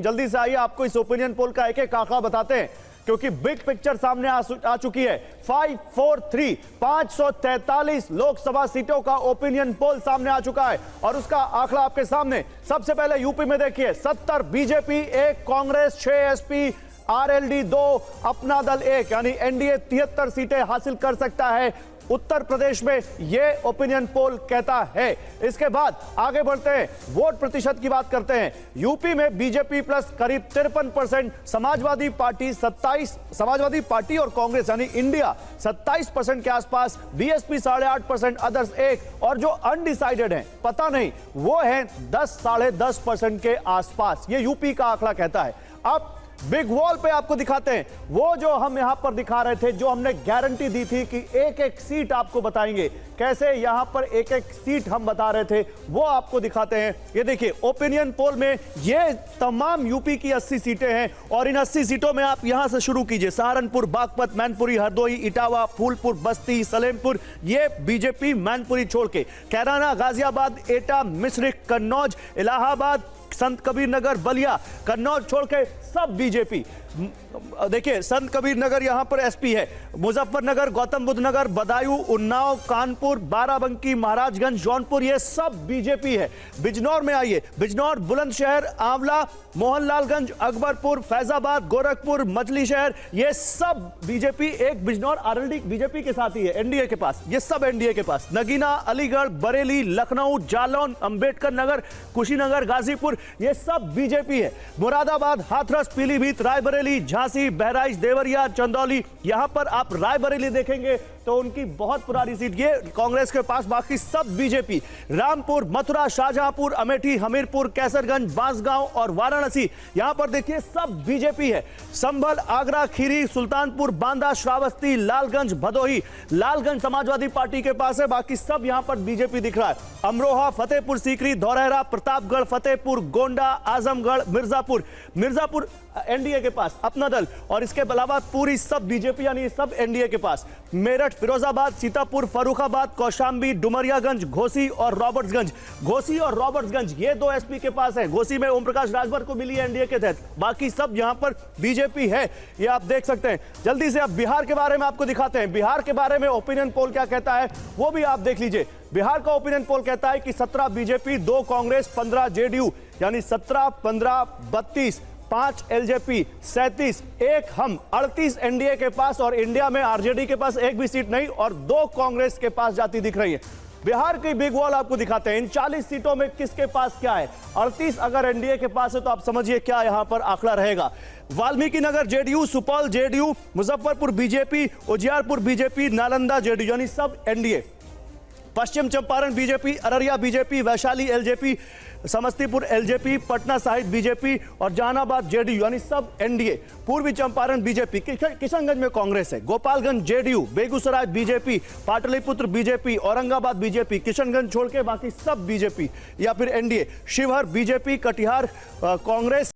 जल्दी से आइए, आपको इस ओपिनियन पोल का एक एक आंकड़ा बताते हैं, क्योंकि बिग पिक्चर सामने आ चुकी है। 543 543 लोकसभा सीटों का ओपिनियन पोल सामने आ चुका है और उसका आंकड़ा आपके सामने। सबसे पहले यूपी में देखिए, 70 बीजेपी 1, कांग्रेस 6, एसपी आरएलडी 2, अपना दल 1, यानी एनडीए 73 सीटें हासिल कर सकता है उत्तर प्रदेश में, यह ओपिनियन पोल कहता है। इसके बाद आगे बढ़ते हैं, वोट प्रतिशत की बात करते हैं। यूपी में बीजेपी प्लस करीब 53%, समाजवादी पार्टी 27, समाजवादी पार्टी और कांग्रेस यानी इंडिया 27% के आसपास, बीएसपी 8.5%, अदर्स 1, और जो अनडिसाइडेड हैं, पता नहीं, वो है 10 साढ़े 10% के आसपास। ये यूपी का आंकड़ा कहता है। अब बिग वॉल पे आपको दिखाते हैं, वो जो हम यहां पर दिखा रहे थे, जो हमने गारंटी दी थी कि एक एक सीट आपको बताएंगे, कैसे यहां पर एक एक सीट हम बता रहे थे, वो आपको दिखाते हैं। ये देखिए, ओपिनियन पोल में ये तमाम यूपी की 80 सीटें हैं और इन 80 सीटों में आप यहां से शुरू कीजिए, सहारनपुर, बागपत, मैनपुरी, हरदोई, इटावा, फूलपुर, बस्ती, सलेमपुर, ये बीजेपी, मैनपुरी छोड़ के कैराना, गाजियाबाद, एटा, मिश्रिख, कन्नौज, इलाहाबाद, संत कबीर नगर, बलिया, कन्नौज छोड़ के सब बीजेपी। देखिए, संत कबीर नगर यहां पर एसपी है, मुजफ्फरनगर, गौतम बुद्ध नगर, बदायूं, उन्नाव, कानपुर, बाराबंकी, महाराजगंज, जौनपुर, ये सब बीजेपी है। बिजनौर में आइए, बिजनौर, बुलंदशहर, आंवला, मोहनलालगंज, अकबरपुर, फैजाबाद, गोरखपुर, मछली शहर, ये सब बीजेपी। एक बिजनौर आरएलडी बीजेपी के साथ ही है, एनडीए के पास, ये सब एनडीए के पास। नगीना, अलीगढ़, बरेली, लखनऊ, जालौन, अंबेडकर नगर, कुशीनगर, गाजीपुर, ये सब बीजेपी है। मुरादाबाद, हाथरस, पीलीभीत, रायबरेली, झांसी, बहराइच, देवरिया, चंदौली, यहां पर आप रायबरेली देखेंगे तो उनकी बहुत पुरानी सीट ये कांग्रेस के पास, बाकी सब बीजेपी। रामपुर, मथुरा, शाहजहांपुर, अमेठी, हमीरपुर, कैसरगंज, बांसगांव और वाराणसी, यहां पर देखिए सब बीजेपी है। संभल, आगरा, खीरी, सुल्तानपुर, बांदा, श्रावस्ती, लालगंज, भदोही, लालगंज समाजवादी पार्टी के पास है, बाकी सब यहां पर बीजेपी दिख रहा है। अमरोहा, फतेहपुर सीकरी, धौरहरा, प्रतापगढ़, फतेहपुर, गोंडा, आजमगढ़, मिर्जापुर, मिर्जापुर एनडीए के पास, अपना दल, और इसके अलावा पूरी सब बीजेपी यानी सब एनडीए के पास। मेरठ, फिरोजाबाद, सीतापुर, फर्रुखाबाद, कौशांबी, डुमरियागंज, घोसी और रॉबर्ट्सगंज, घोसी और रॉबर्ट्सगंज ये दो एसपी के पास है। घोसी में ओम प्रकाश राजभर को मिली है एनडीए के तहत, बाकी सब यहां पर बीजेपी है, ये आप देख सकते हैं। जल्दी से अब बिहार के बारे में आपको दिखाते हैं, बिहार के बारे में ओपिनियन पोल क्या कहता है वो भी आप देख लीजिए। बिहार का ओपिनियन पोल कहता है कि 17 बीजेपी, 2 कांग्रेस, 15 जेडीयू, यानी 17, 15, 32, 5 एलजेपी, 37, 1 हम, 38 एनडीए के पास, और इंडिया में आरजेडी के पास एक भी सीट नहीं और 2 कांग्रेस के पास जाती दिख रही है। बिहार की बिग वॉल आपको दिखाते हैं, इन 40 सीटों में किसके पास क्या है। 38 अगर एनडीए के पास है तो आप समझिए क्या यहां पर आंकड़ा रहेगा। Valmiki Nagar JDU, Supaul JDU, Muzaffarpur BJP, Ujiarpur BJP, Nalanda JDU, यानी सब NDA. Paschim Champaran BJP, Araria BJP, Vaishali LJP, Samastipur LJP, Patna Sahib BJP और जहानाबाद जेडीयू, यानी सब एनडीए। पूर्वी चंपारण बीजेपी, किशनगंज में कांग्रेस है, Gopalganj JDU, Begusarai BJP, Pataliputra BJP, Aurangabad BJP, Kishanganj छोड़ के बाकी सब बीजेपी या फिर एनडीए। शिवहर बीजेपी, कटिहार कांग्रेस।